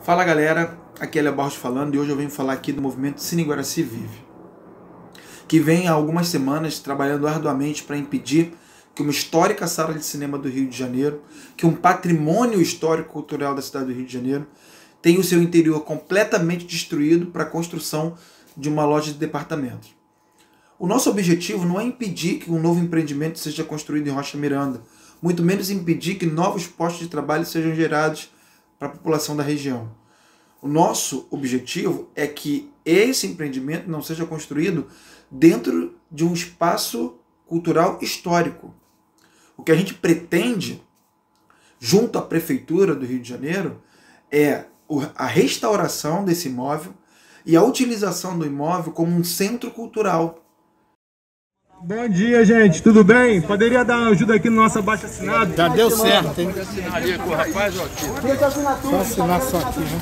Fala galera, aqui é Léo Barros falando e hoje eu venho falar aqui do movimento Cine Guaraci Vive, que vem há algumas semanas trabalhando arduamente para impedir que uma histórica sala de cinema do Rio de Janeiro, que um patrimônio histórico-cultural da cidade do Rio de Janeiro, tenha o seu interior completamente destruído para a construção de uma loja de departamentos. O nosso objetivo não é impedir que um novo empreendimento seja construído em Rocha Miranda, muito menos impedir que novos postos de trabalho sejam gerados para a população da região. O nosso objetivo é que esse empreendimento não seja construído dentro de um espaço cultural histórico. O que a gente pretende, junto à Prefeitura do Rio de Janeiro, é a restauração desse imóvel e a utilização do imóvel como um centro cultural. Bom dia, gente, tudo bem? Poderia dar uma ajuda aqui no nosso abaixo-assinado? Já deu certo, hein? Assinar ali com o rapaz, ó. Só assinar só aqui, né?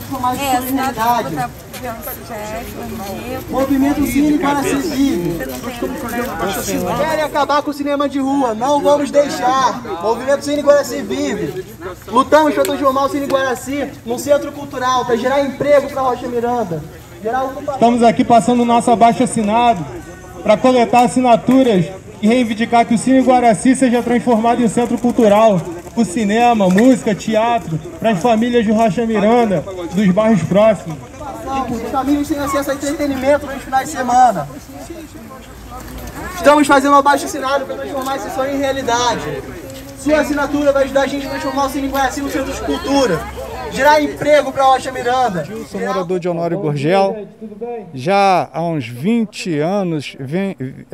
Assinado. Movimento Cine Guaraci Vive. Querem acabar com o cinema de rua, não vamos deixar. Movimento Cine Guaraci Vive. Lutamos para transformar o Cine Guaraci num centro cultural, para gerar emprego para Rocha Miranda. Estamos aqui passando o nosso abaixo-assinado para coletar assinaturas e reivindicar que o Cine Guaraci seja transformado em centro cultural, o cinema, música, teatro, para as famílias de Rocha Miranda, dos bairros próximos. Os famílias têm acesso a entretenimento nos finais de semana. Estamos fazendo um abaixo-assinado para transformar esse sonho em realidade. Sua assinatura vai ajudar a gente a transformar o Cine Guaraci no centro de cultura, gerar emprego para Rocha Miranda. Eu sou morador de Honório Gurgel. Já há uns 20 anos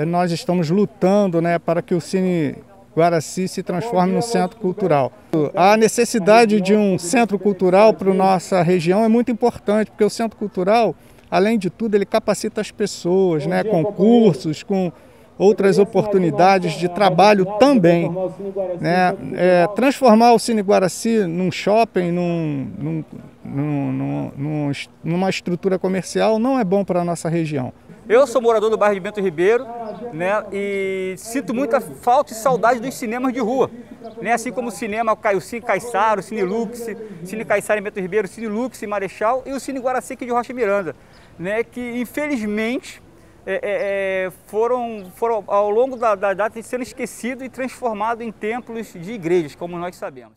nós estamos lutando, para que o Cine Guaraci se transforme num centro cultural. A necessidade de um centro cultural para a nossa região é muito importante, porque o centro cultural, além de tudo, ele capacita as pessoas, com cursos, com outras oportunidades de trabalho também. Transformar o Cine Guaraci num shopping, numa estrutura comercial, não é bom para a nossa região. Eu sou morador do bairro de Bento Ribeiro, e sinto muita falta e saudade dos cinemas de rua. Assim como o cinema, o Cine Caiçara, o Cine Lux, Cine Caiçara em Bento Ribeiro, o Cine Lux em Marechal e o Cine Guaraci aqui de Rocha Miranda, que infelizmente foram ao longo da data sendo esquecidos e transformados em templos de igrejas, como nós sabemos.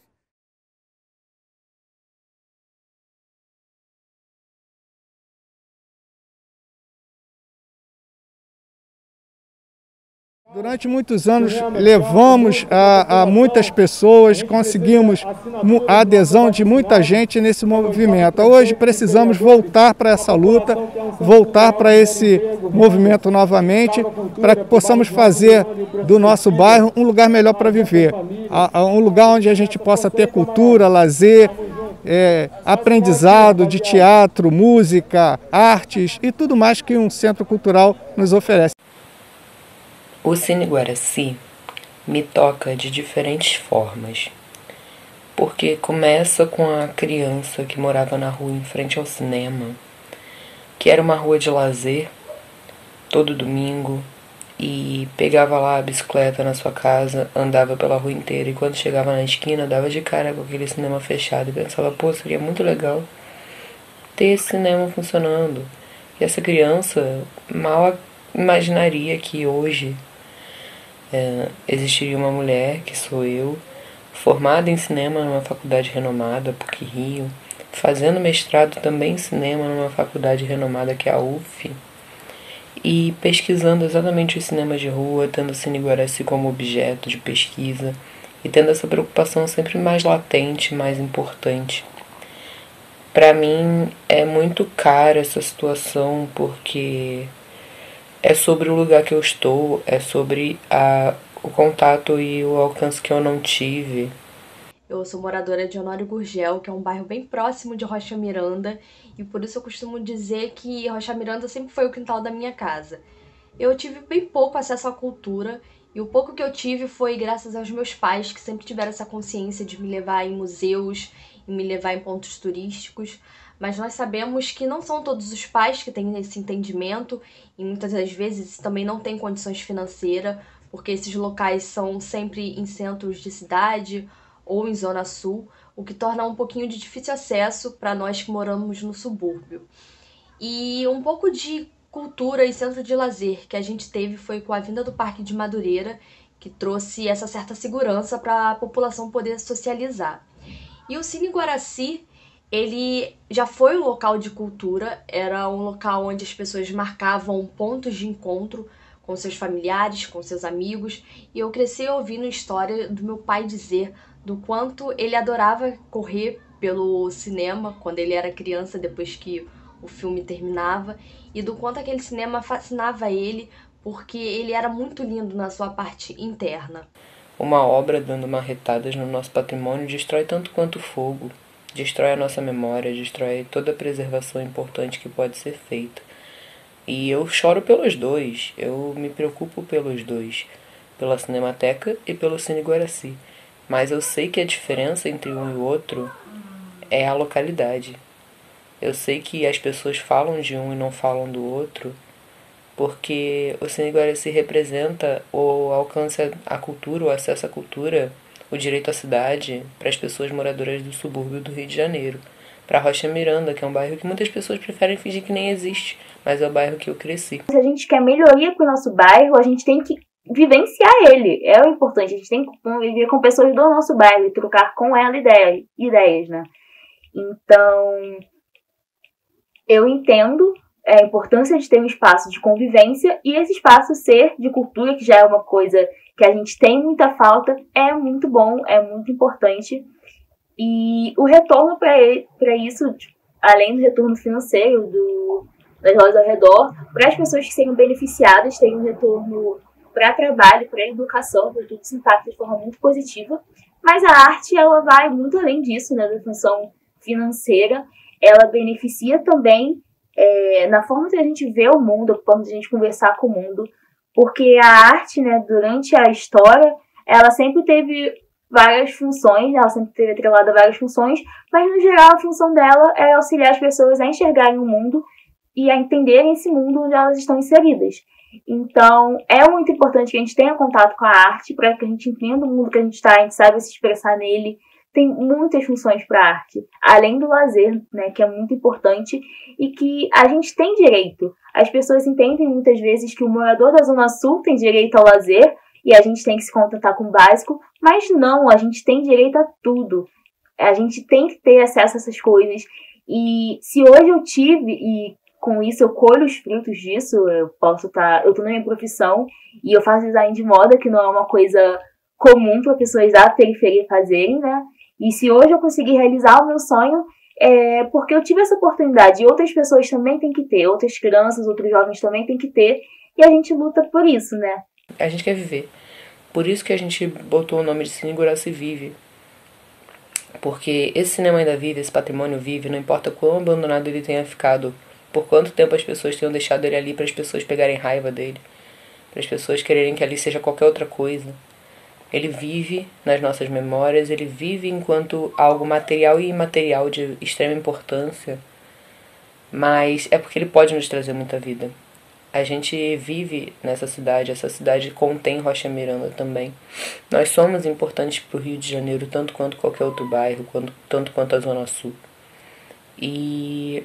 Durante muitos anos levamos a muitas pessoas, conseguimos a adesão de muita gente nesse movimento. Hoje precisamos voltar para essa luta, voltar para esse movimento novamente, para que possamos fazer do nosso bairro um lugar melhor para viver. Um lugar onde a gente possa ter cultura, lazer, aprendizado de teatro, música, artes e tudo mais que um centro cultural nos oferece. O Cine Guaraci me toca de diferentes formas, porque começa com a criança que morava na rua em frente ao cinema, que era uma rua de lazer, todo domingo, e pegava lá a bicicleta na sua casa, andava pela rua inteira, e quando chegava na esquina dava de cara com aquele cinema fechado e pensava, pô, seria muito legal ter esse cinema funcionando. E essa criança mal imaginaria que hoje existiria uma mulher, que sou eu, formada em cinema numa faculdade renomada, PUC-Rio, fazendo mestrado também em cinema numa faculdade renomada que é a UF, e pesquisando exatamente os cinemas de rua, tendo o Cine Guaraci como objeto de pesquisa e tendo essa preocupação sempre mais latente, mais importante. Para mim é muito cara essa situação, porque é sobre o lugar que eu estou, é sobre o contato e o alcance que eu não tive. Eu sou moradora de Honório Gurgel, que é um bairro bem próximo de Rocha Miranda, e por isso eu costumo dizer que Rocha Miranda sempre foi o quintal da minha casa. Eu tive bem pouco acesso à cultura, e o pouco que eu tive foi graças aos meus pais, que sempre tiveram essa consciência de me levar em museus e me levar em pontos turísticos. Mas nós sabemos que não são todos os pais que têm esse entendimento e muitas das vezes também não têm condições financeiras, porque esses locais são sempre em centros de cidade ou em zona sul, o que torna um pouquinho de difícil acesso para nós que moramos no subúrbio. E um pouco de cultura e centro de lazer que a gente teve foi com a vinda do Parque de Madureira, que trouxe essa certa segurança para a população poder socializar. E o Cine Guaraci, ele já foi um local de cultura, era um local onde as pessoas marcavam pontos de encontro com seus familiares, com seus amigos, e eu cresci ouvindo a história do meu pai dizer do quanto ele adorava correr pelo cinema quando ele era criança, depois que o filme terminava, e do quanto aquele cinema fascinava ele, porque ele era muito lindo na sua parte interna. Uma obra dando marretadas no nosso patrimônio destrói tanto quanto o fogo, destrói a nossa memória, destrói toda a preservação importante que pode ser feita. E eu choro pelos dois, eu me preocupo pelos dois, pela Cinemateca e pelo Cine Guaraci. Mas eu sei que a diferença entre um e o outro é a localidade. Eu sei que as pessoas falam de um e não falam do outro, porque o Cine Guaraci representa o alcance à cultura, o acesso à cultura, o direito à cidade para as pessoas moradoras do subúrbio do Rio de Janeiro. Para Rocha Miranda, que é um bairro que muitas pessoas preferem fingir que nem existe, mas é o bairro que eu cresci. Se a gente quer melhoria para o nosso bairro, a gente tem que vivenciar ele. É o importante, a gente tem que conviver com pessoas do nosso bairro e trocar com ela ideias, né? Então, eu entendo a importância de ter um espaço de convivência e esse espaço ser de cultura, que já é uma coisa que a gente tem muita falta, é muito bom, é muito importante. E o retorno para isso, além do retorno financeiro das lojas ao redor, para as pessoas que serem beneficiadas, tem um retorno para trabalho, para educação, para tudo isso impacta de forma muito positiva. Mas a arte, ela vai muito além disso, né, da função financeira. Ela beneficia também na forma que a gente vê o mundo, na forma de a gente conversar com o mundo, porque a arte, né, durante a história, ela sempre teve várias funções, ela sempre teve atrelada a várias funções, mas no geral a função dela é auxiliar as pessoas a enxergarem o mundo e a entenderem esse mundo onde elas estão inseridas. Então, é muito importante que a gente tenha contato com a arte, para que a gente entenda o mundo que a gente está, a gente saiba se expressar nele. Tem muitas funções para a arte, além do lazer, né, que é muito importante e que a gente tem direito. As pessoas entendem muitas vezes que o morador da Zona Sul tem direito ao lazer e a gente tem que se contentar com o básico, mas não, a gente tem direito a tudo. A gente tem que ter acesso a essas coisas. E se hoje eu tive, e com isso eu colho os frutos disso, eu tô na minha profissão e eu faço design de moda, que não é uma coisa comum para pessoas da periferia fazerem, né? E se hoje eu conseguir realizar o meu sonho, é porque eu tive essa oportunidade. E outras pessoas também têm que ter, outras crianças, outros jovens também têm que ter. E a gente luta por isso, né? A gente quer viver. Por isso que a gente botou o nome de Cine Guaraci Vive. Porque esse cinema ainda vive, esse patrimônio vive, não importa quão abandonado ele tenha ficado, por quanto tempo as pessoas tenham deixado ele ali para as pessoas pegarem raiva dele, para as pessoas quererem que ali seja qualquer outra coisa. Ele vive nas nossas memórias, ele vive enquanto algo material e imaterial de extrema importância, mas é porque ele pode nos trazer muita vida. A gente vive nessa cidade, essa cidade contém Rocha Miranda também. Nós somos importantes para o Rio de Janeiro, tanto quanto qualquer outro bairro, tanto quanto a Zona Sul. E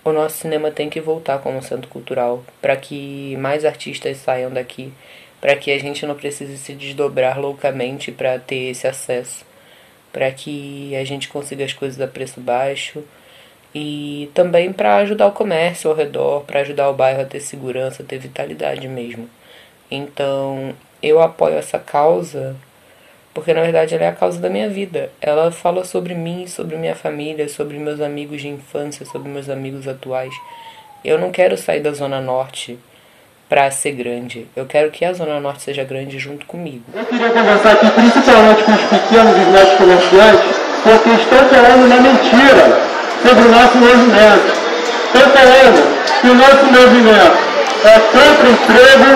o nosso cinema tem que voltar como centro cultural, para que mais artistas saiam daqui, para que a gente não precise se desdobrar loucamente para ter esse acesso, para que a gente consiga as coisas a preço baixo e também para ajudar o comércio ao redor, para ajudar o bairro a ter segurança, a ter vitalidade mesmo. Então, eu apoio essa causa porque, na verdade, ela é a causa da minha vida. Ela fala sobre mim, sobre minha família, sobre meus amigos de infância, sobre meus amigos atuais. Eu não quero sair da Zona Norte para ser grande. Eu quero que a Zona Norte seja grande junto comigo. Eu queria conversar aqui principalmente com os pequenos e médios comerciantes, porque estão falando uma mentira sobre o nosso movimento. Estão falando que o nosso movimento é contra o emprego,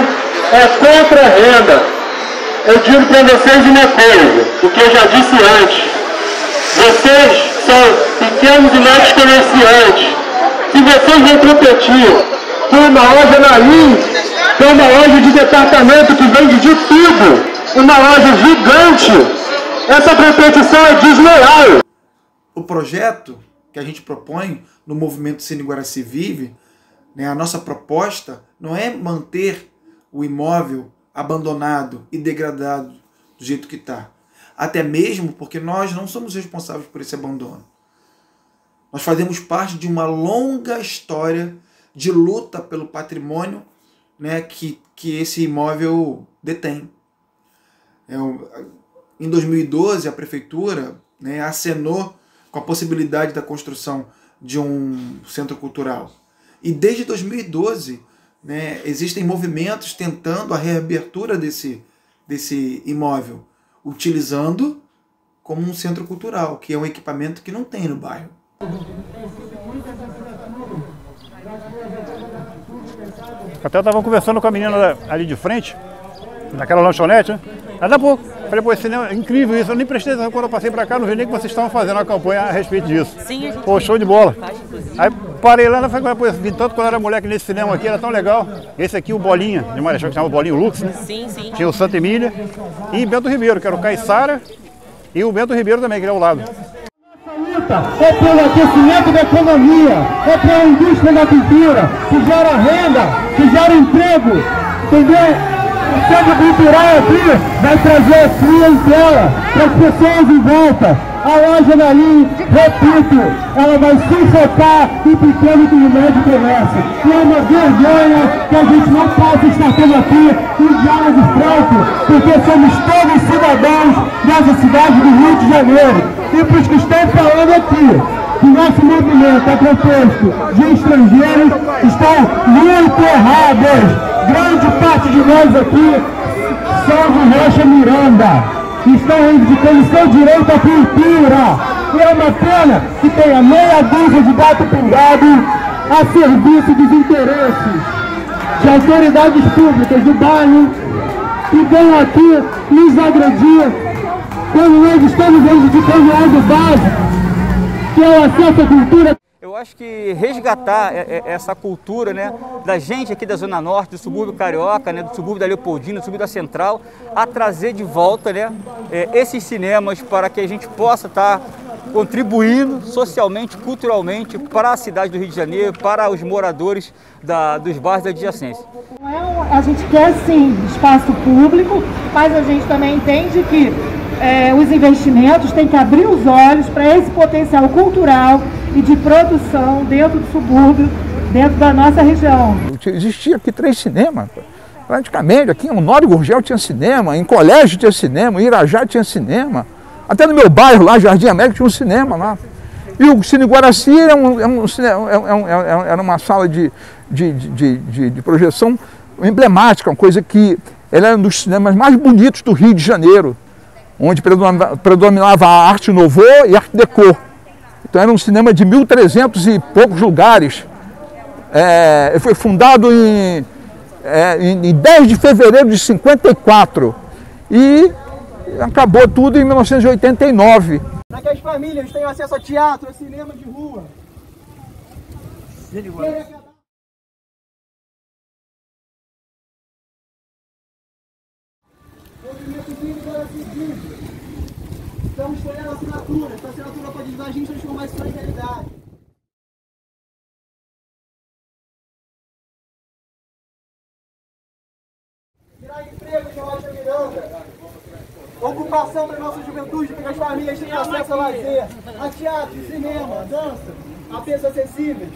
é contra a renda. Eu digo para vocês uma coisa, o que eu já disse antes. Vocês são pequenos e médios comerciantes. Se vocês vão competir com uma loja na Lins, que é uma loja de departamento que vende de tudo, uma loja gigante, essa competição é desleal. O projeto que a gente propõe no movimento Cine Guaraci Vive, né, a nossa proposta não é manter o imóvel abandonado e degradado do jeito que está. Até mesmo porque nós não somos responsáveis por esse abandono. Nós fazemos parte de uma longa história de luta pelo patrimônio, né, que esse imóvel detém. Em 2012, a prefeitura, né, acenou com a possibilidade da construção de um centro cultural. E desde 2012, né, existem movimentos tentando a reabertura desse imóvel, utilizando como um centro cultural, que é um equipamento que não tem no bairro. Até eu estava conversando com a menina ali de frente, naquela lanchonete, né? Nada pouco. Falei, pô, esse cinema é incrível isso. Eu nem prestei atenção quando eu passei pra cá, não vi nem que vocês estavam fazendo uma campanha a respeito disso. Sim, a gente pô, show de bola. Aí parei lá e falei, pô, vi tanto quando era moleque nesse cinema aqui, era tão legal. Esse aqui, o Bolinha, de Marechal, que chamava Bolinha Lux, né? Sim, sim. Tinha o Santa Emília e Bento Ribeiro, que era o Caiçara, e o Bento Ribeiro também, que era ao lado. É pelo aquecimento da economia, é pela indústria da cultura, que gera renda, que gera emprego, entendeu? O centro cultural aqui vai trazer clientela para as pessoas em volta. A loja dali, repito, ela vai sufocar o pequeno e o médio comércio. E é uma vergonha que a gente não possa estar tendo aqui um diálogo franco, porque somos todos cidadãos dessa cidade do Rio de Janeiro. E para os que estão falando aqui, que o nosso movimento é composto de estrangeiros, estão muito errados. Grande parte de nós aqui são de Rocha Miranda, que estão reivindicando seu direito à cultura. E é uma pena que tenha meia dúzia de gato pingado a serviço dos interesses de autoridades públicas do bairro que vêm aqui nos agredir quando nós estamos reivindicando algo básico, que é o acesso à cultura. Eu acho que resgatar essa cultura, né, da gente aqui da Zona Norte, do subúrbio carioca, né, do subúrbio da Leopoldina, do subúrbio da Central, a trazer de volta, né, esses cinemas para que a gente possa estar contribuindo socialmente, culturalmente para a cidade do Rio de Janeiro, para os moradores dos bairros da adjacência. A gente quer sim espaço público, mas a gente também entende que os investimentos têm que abrir os olhos para esse potencial cultural e de produção dentro do subúrbio, dentro da nossa região. Existia aqui 3 cinemas, praticamente. Aqui em Honório Gurgel tinha cinema, em Colégio tinha cinema, em Irajá tinha cinema. Até no meu bairro lá, Jardim América, tinha um cinema lá. E o Cine Guaraci era uma sala de projeção emblemática, uma coisa que era um dos cinemas mais bonitos do Rio de Janeiro, onde predominava a arte nouveau e arte déco. Então era um cinema de 1300 e poucos lugares. Foi fundado em 10 de fevereiro de 54 e acabou tudo em 1989. Para que as famílias tenham acesso a teatro, a cinema de rua. Estamos escolhendo assinatura. Essa assinatura pode ajudar a gente a transformar isso em realidade. Tirar emprego de Rocha Miranda. Ocupação para a nossa juventude, para que as famílias tenham acesso a lazer, a teatro, cinema, dança, a preços acessíveis.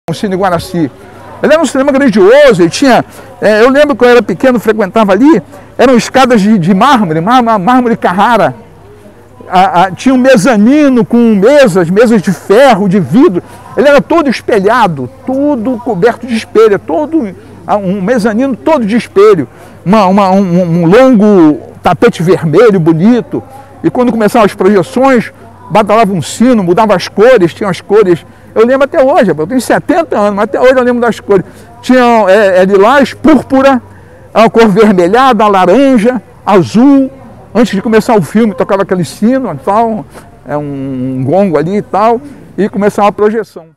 O Cine Guaraci, ele era um cinema grandioso, ele tinha, eu lembro quando eu era pequeno, frequentava ali, eram escadas de mármore Carrara, tinha um mezanino com mesas de ferro, de vidro, ele era todo espelhado, todo coberto de espelho, um mezanino todo de espelho, um longo tapete vermelho bonito, e quando começavam as projeções, badalava um sino, mudava as cores, tinha as cores. Eu lembro até hoje, eu tenho 70 anos, mas até hoje eu lembro das cores. Tinha lilás, púrpura, a cor vermelhada, laranja, azul. Antes de começar o filme, tocava aquele sino, tal, um gongo ali e tal, e começava a projeção.